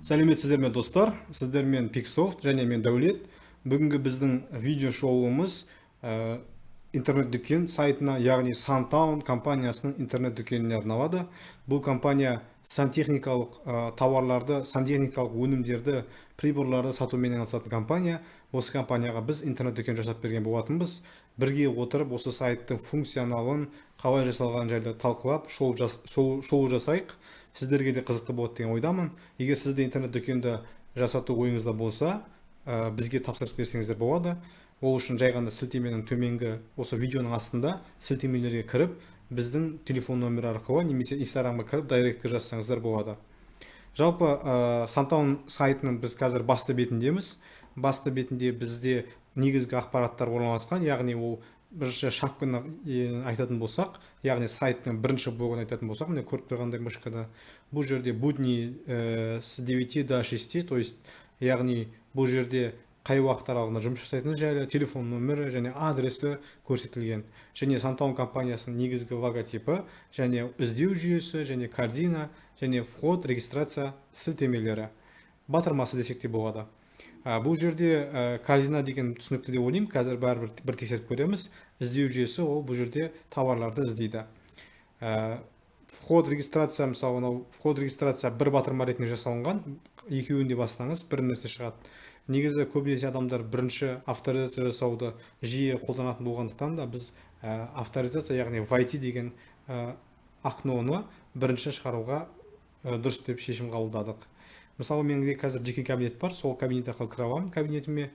Сәлеметсіздер ме достар, сіздермен Pixsoft және мен Дәулет. Бүгінгі біздің видео шоуымыз интернет-дүкен сайтына, яғни Сантаун компаниясының интернет-дүкеніне арналады. Бұл компания сантехникалық тауарларды, сантехникалық өнімдерді, приборларды сатумен айналысатын компания. Осы компанияға біз интернет-дүкен жасап берген болатынбыз. Бірге отырып, осы сайттың функционалын, қалай жасалған жайлы талқылап, шоу жасайық. Сіздерге де қызықты болады деген ойдамын. Егер сізде интернет-дүкенді жасату ойыңызда болса, бізге тапсырыс берсеңіздер болады. Ол үшін жай ғана сілтеменің төменгі осы видеоның астында сілтемелерге кіріп, біздің телефон нөмірі арқылы немесе инстаграмға кіріп директке жазсаңыздар болады. Жалпы Сантаун сайтының біз қазір басты бетіндеміз. Басты бетінде бізде негізгі ақпараттар орналасқан, яғни ол бірінші шапканы айтатын болсақ, яғни сайттың бірінші блогын айтатын болсақ, міне көріп тұрғандай мышкада бұл жерде будни с 9 до 6, то есть яғни бұл жерде қай уақыт аралығында жұмыс жасайтын жайлы, телефон нөмірі және адресі көрсетілген. Және Сантаун компаниясының негізгі логотипі, және іздеу жүйесі, және корзина, және вход, регистрация сілтемелері. Батырмасы десек те болады. Бұл жерде корзина деген түсінікті деп ойлаймын. Қазір бір тексеріп көреміз. Іздеу жүйесі ол бұл жерде тауарларды іздейді. Вход регистрация, мысалы, вход регистрация бір батырма ретінде жасалынған. Екеуінде бастаңыз, бір нәрсе шығады. Негізі көбінесе адамдар бірінші авторизация жасауды жиі қолданатын болғандықтан да біз авторизация, яғни войти деген окноны бірінші шығаруға дұрыс деп шешім қабылдадық. Мысалы, менде қазір жеке кабинет бар, сол кабинет арқылы кіре аламын кабинетіме.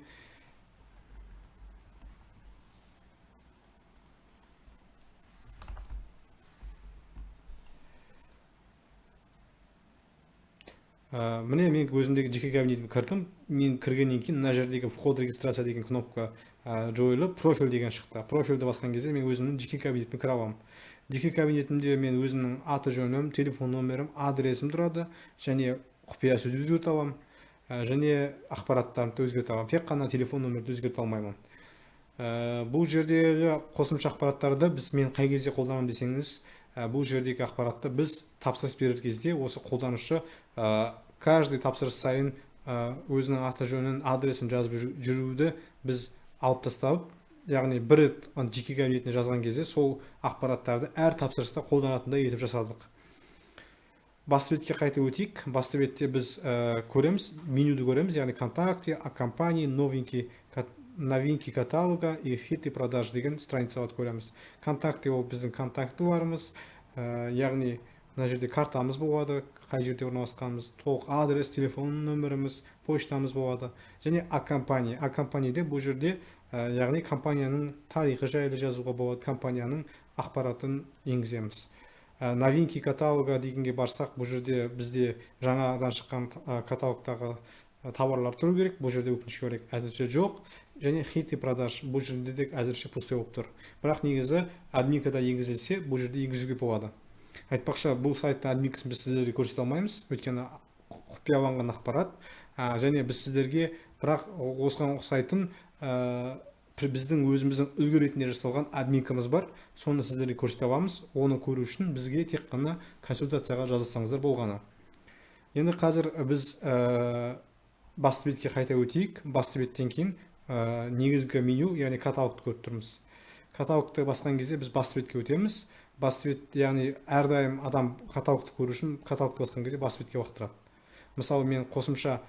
Міне мен өзімдегі жеке кабинетіме кірдім. Мен кіргеннен кейін мына жердегі вход регистрация деген кнопка жойылып, профиль деген шықты. Профильді басқан кезде мен өзімнің жеке кабинетіме кіре аламын. Жеке кабинетімде мен өзімнің аты жөнім, телефон нөмірім, адресім тұрады, және құпия сөзді өзгерте аламын, және ақпараттарымды өзгерте аламын. Тек қана телефон нөмірді өзгерте алмаймын. Бұл жердегі қосымша ақпараттарды мен қай кезде қолданамын десеңіз, бұл жердегі ақпаратты біз тапсырыс берер кезде осы қолданушы каждый тапсырыс сайын өзінің аты жөнін, адресін жазып жүруді біз алып тастап, яғни бір рет жеке кабинетіне жазған кезде сол ақпараттарды әр тапсырыста қолданатындай етіп жасадық. Басты бетке қайта өтейік. Басты бетте біз көреміз, менюді көреміз, яғни контакты, о компании, новинки каталога и хиты продаж деген страницаларды көреміз. Контакты ол біздің контактыларымыз, яғни мына жерде картамыз болады, қай жерде орналасқанымыз, толық адрес, телефон нөміріміз, почтамыз болады. Және о компании. О компанияде бұл жерде яғни компанияның тарихы жайлы жазуға болады, компанияның ақпаратын енгіземіз. Новинки каталога дегенге барсақ, бұл жерде бізде жаңадан шыққан каталогтағы тауарлар тұру керек. Бұл жерде өкінішке орай әзірше жоқ. Және хиты продаж бұл жерде де әзірше пустой болып тұр. Бірақ негізі админкада енгізілсе, бұл жерде енгізуге болады. Айтпақшы, бұл сайттың админкасын біз сіздерге көрсете алмаймыз, өйткені құпияланған ақпарат. Және біз сіздерге бірақ осыған ұқсайтын біздің өзіміздің үлгі ретінде жасалған админкамыз бар. Соны сіздерге көрсете аламыз. Оны көру үшін бізге тек қана консультацияға жазылсаңыздар болғаны. Енді қазір біз басты бетке қайта өтейік. Басты беттен кейін негізгі меню, яғни каталогты көріп тұрмыз. Каталогты басқан кезде біз басты бетке өтеміз. Басты бет, яғни әрдайым адам каталогты көру үшін каталогты басқан кезде басты бетке уақыттырады. Мысалы, мен қосымша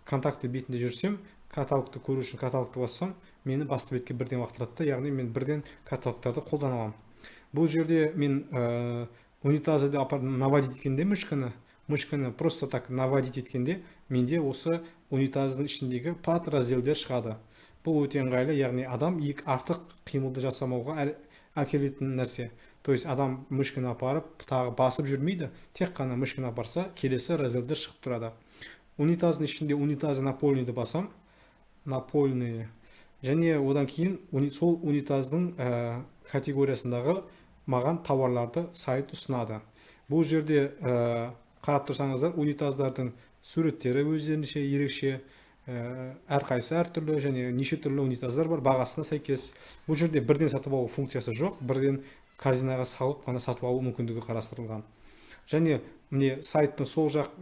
контакты бетінде жүрсем, каталогты көру үшін каталогты бассам, мені басты бетке бірден уақыттырады, яғни мен бірден каталогтарды қолдана аламын. Бұл жерде мен унитазды наводить еткенде мышканы просто так наводить еткенде, менде осы унитаздың ішіндегі пат разделдер шығады. Бұл өте ыңғайлы, яғни адам артық қимылды жасамауға әкелетін нәрсе. То есть адам мышканы апарып, тағы басып жүрмейді, тек қана мышканы апарса, келесі разделдер шығып тұрады. Унитаздың ішінде унитазы напольныйды басам, напольные. Және одан кейін сол унитаздың категориясындағы маған тауарларды сайт ұсынады. Бұл жерде қарап тұрсаңыздар, унитаздардың суреттері өздерінше ерекше, әрқайсы әртүрлі, және неше түрлі унитаздар бар, бағасына сәйкес. Бұл жерде бірден сатып алу функциясы жоқ, бірден корзинаға салып, сатып алу мүмкіндігі қарастырылған. және міне сайттың сол жақ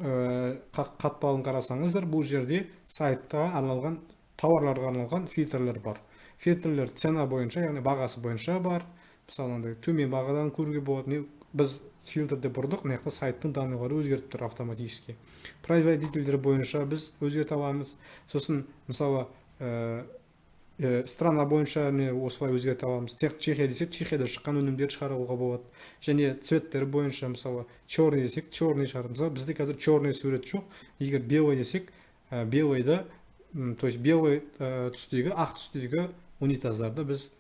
қатпалын қарасаңыздар, бұл жерде сайтқа арналған, тауарларға арналған фильтрлер бар. Фильтрлер цена бойынша, яғни бағасы бойынша бар. Мысалы, андай төмен бағадан көруге болады. Біз фильтрді бұрдық, мына жақта сайттың данныйлары өзгеріп тұр автоматически. Производительдер бойынша біз өзгерте аламыз. Сосын, мысалы, страна бойынша осылай өзгерте аламыз. Чехия десек, Чехияда шыққан өнімдер шығаруға болады. Және цветтер бойынша, мысалы, черный десек, черный шығарамыз. Бізде қазір черный сурет жоқ. Егер белый десек, белыйды, то есть белый түстегі, ақ түстегі унитаздарды біз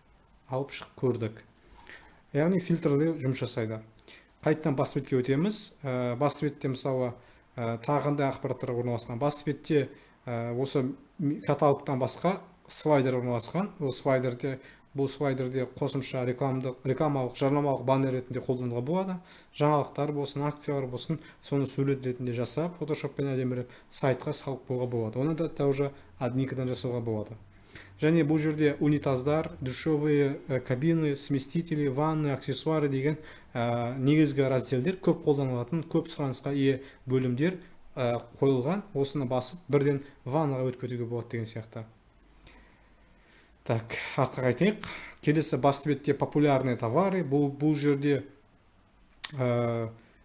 алып шығып көрдік. Яғни фильтрлер жұмыс жасайды. Қайттан басты бетке өтеміз. Басты бетте, мысалы, тағында ақпараттар орналасқан. Басты бетте осы каталогтан басқа слайдер орналасқан. Бұл слайдерде қосымша рекламалық, жарнамалық баннер ретінде қолдануға болады. Жаңалықтар болсын, акциялар болсын, соны сурет ретінде жасап, фотошоппен әдеміреп сайтқа салып қоюға болады. Оны да уже админкадан жасауға болады. Және бұл жерде унитаздар, душевые кабины, сместители, ванны, аксессуары деген негізгі разделдер, көп қолданылатын, көп сұранысқа ие бөлімдер қойылған. Осыны басып, бірден ваннаға өтіп кетуге болады деген сияқты. Так, артқа қайтайық. Келесі басты бетте популярные товары. Бұл жерде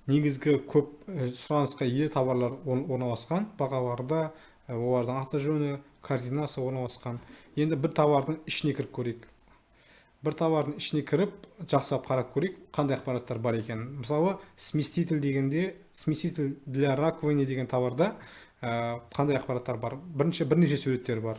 негізгі көп сұранысқа ие товарлар орналасқан. Бағаларда олардың аты жөні, координасы орналасқан. Енді бір товардың ішіне кіріп көрейік. Бір товардың ішіне кіріп, жақсылап қарап көрейік, қандай ақпараттар бар екен. Мысалы, сместитель дегенде, сместитель для раковины деген товарда қандай ақпараттар бар? Бірнеше суреттер бар.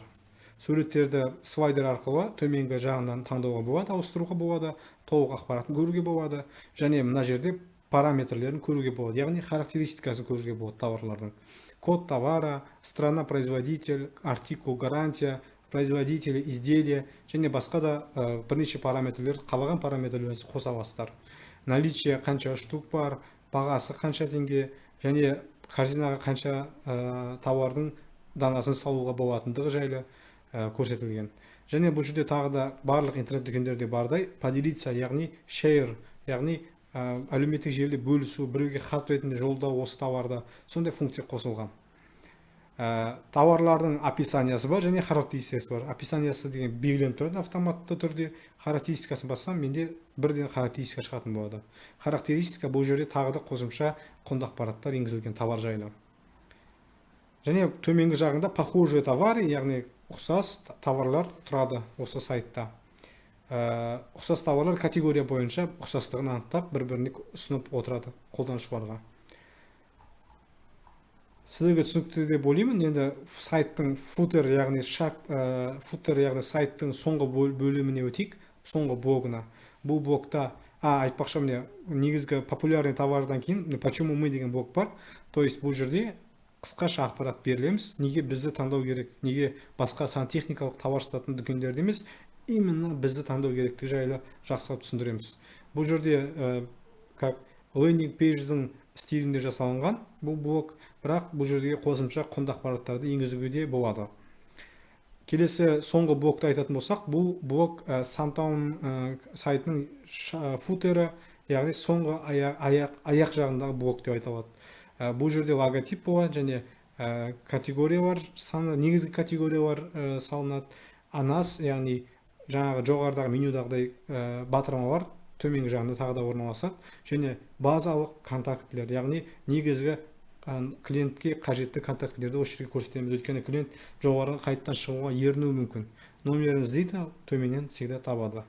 Суреттерді слайдер арқылы төменгі жағынан таңдауға болады, ауыстыруға болады, толық ақпаратын көруге болады, және мына жерде параметрлерін көруге болады, яғни характеристикасын көруге болады товарлардың. Код товара, страна производитель, артикул гарантия, производители, изделия, және басқа да бірнеше параметрлер, қалаған параметрлерді қоса аласыздар. Наличие қанша штук бар, бағасы қанша теңге, және корзинаға қанша товардың данасын салуға болатындығы жайлы көрсетілген. Және бұл жерде тағы да барлық интернет дүкендерде бардай поделиться, яғни share, яғни әлеуметтік желіде бөлісу, біреуге хат ретінде жолдау осы товарда, сондай функция қосылған. Товарлардың описаниясы бар және характеристикасы бар. Описаниясы деген белгіленіп тұрады автоматты түрде, характеристикасын бассам, менде бірден характеристика шығатын болады. Характеристика бұл жерде тағы да қосымша құнды ақпараттар енгізілген товар жайлы. Және төменгі жағында похожие товары, яғни ұқсас товарлар тұрады осы сайтта. Ұқсас товарлар категория бойынша ұқсастығын анықтап, бір-біріне ұсынып отырады қолданушыларға. Сіздерге түсінікті деп ойлаймын. Енді сайттың футер, яғни сайттың соңғы бөліміне өтейік, соңғы блогына. Бұл блогта, айтпақшы, негізгі популярный товардан кейін почему мы деген блог бар. То есть бұл жерде қысқаша ақпарат берілеміз, неге бізді таңдау керек, неге басқа сантехникалық товар сататын дүкендерде емес, именно бізді таңдау керектігі жайлы жақсылап түсіндіреміз. Бұл жерде лендинг пейдждің стилінде жасалынған бұл блог, бірақ бұл жерге қосымша құнды ақпараттарды енгізуге де болады. Келесі соңғы блогты айтатын болсақ, бұл блог Сантаун сайтының футері, яғни соңғы аяқ жағындағы блог деп айтылады. Бұл жерде логотип болады және категориялар саны, негізгі категориялар салынады. Анас, яғни жаңағы жоғарыдағы менюдағыдай батырмалар төменгі жағында тағы да орналасады. Және базалық контактілер, яғни негізгі клиентке қажетті контактілерді осы жерге көрсетеміз. Өйткені клиент жоғарғы қайттан шығуға ерінуі мүмкін. Номерін іздейді, төменнен всегда табады.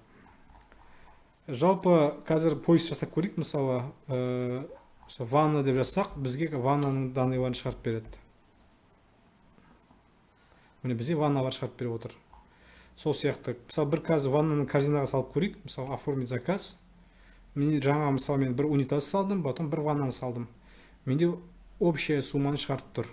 Жалпы қазір поиск жасап көрейік. Мысалы, ванна деп жазсақ, бізге ваннаның данныйларын шығарып береді. Міне бізге ванналар шығарып беріп отыр. Сол сияқты. Мысалы, бір қазір ваннаның корзинаға салып көрейік. Мысалы, оформить заказ. Мен жаңа, мысалы, мен бір унитаз салдым, потом бір ваннаны салдым. Менде общая сумманы шығарып тұр.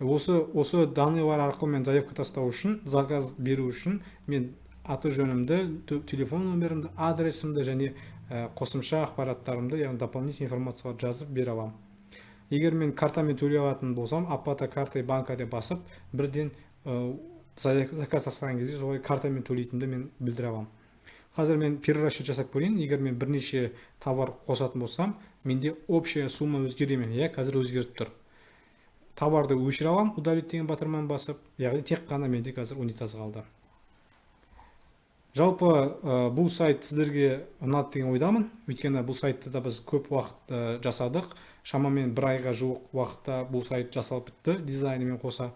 Осы данныйлар арқылы мен заявка тастау үшін, заказ беру үшін мен аты жөнімді, телефон номерімді, адресімді және қосымша ақпараттарымды, яғни дополнительный информациялар жазып бере аламын. Егер мен картамен төлей алатын болсам, оплата картой банка деп басып, бірден заказ тастаған кезде солай картамен төлейтінді мен білдіре аламын. Қазір мен перерасчет жасап көрейін. Егер мен бірнеше товар қосатын болсам, менде общая сумма өзгере ме? Иә, қазір өзгеріп тұр. Товарды өшіре аламын, удалить деген батырманы басып, яғни тек қана менде қазір унитаз қалды. Жалпы бұл сайт сіздерге ұнады деген ойдамын. Өйткені бұл сайтты да біз көп уақыт жасадық. Шамамен бір айға жуық уақытта бұл сайт жасалып бітті дизайнымен қоса.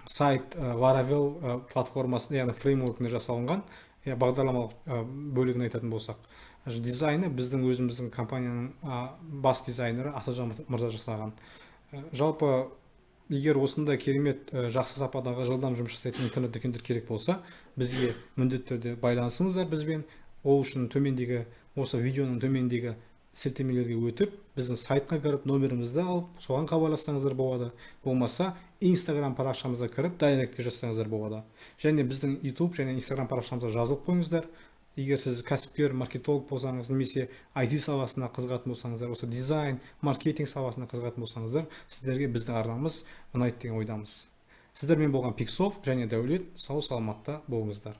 Сайт Laravel платформасында, яғни фреймворкінде жасалынған. Бағдарламалық бөлігін айтатын болсақ, дизайны біздің өзіміздің компанияның бас дизайнері Асылжан мырза жасаған. Жалпы егер осындай керемет жақсы сападағы жылдам жұмыс жасайтын интернет дүкендер керек болса, бізге міндетті түрде байланысыңыздар бізбен. Ол үшін төмендегі, осы видеоның төмендегі сілтемелерге өтіп, біздің сайтқа кіріп, номерімізді алып, соған хабарлассаңыздар болады. Болмаса, Instagram парақшамызға кіріп, дайректке жазсаңыздар болады. Және біздің YouTube және Instagram парақшамызға жазылып қойыңыздар. Егер сіз кәсіпкер, маркетолог болсаңыз, немесе IT саласына қызығатын болсаңыздар, осы дизайн, маркетинг саласына қызығатын болсаңыздар, сіздерге біздің арнамыз ұнайды деген ойдамыз. Сіздермен болған Пиксов және Дәулет, сау саламатта болыңыздар.